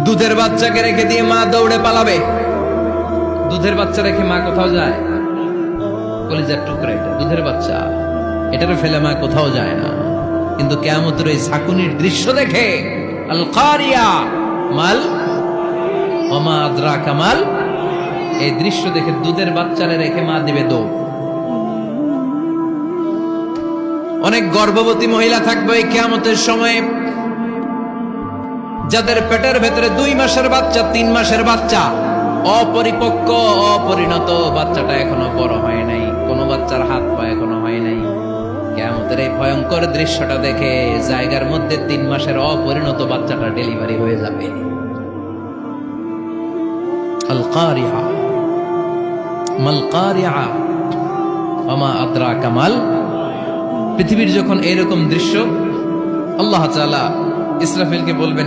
দুধের বাচ্চাকে রেখে দিয়ে মা দৌড়ে পালাবে। দুধের বাচ্চা রেখে মা কোথাও যায়? কলিজার টুকরা এটা, দুধের বাচ্চা, এটারে ফেলে মা কোথাও যায় না। কিন্তু কিয়ামতের এই ঝাঁকুনির দৃশ্য দেখে, আল কারিয়া মাল ওমা আদরাকা মাল, এই দৃশ্য দেখে দুধের বাচ্চারে রেখে মা দিবে দৌড়। অনেক গর্ভবতী মহিলা থাকবে এই কিয়ামতের সময়ে, যাদের পেটের ভেতরে 2 মাসের বাচ্চা, 3 মাসের বাচ্চা, অপরিপক্ক অপরিণত, বাচ্চাটা এখনো বড় হয় নাই, কোনো বাচ্চার হাত পা এখনো হয় নাই। কিয়ামতের এই ভয়ঙ্কর দৃশ্যটা দেখে জায়গার মধ্যে 3 মাসের অপরিণত বাচ্চাটা ডেলিভারি হয়ে যাবে। আল কারিয়া মাল কারিয়া ওমা আদরাকা মাল। পৃথিবীর যখন এরকম দৃশ্য, আল্লাহ তাআলা ইসরাফিলকে বলবেন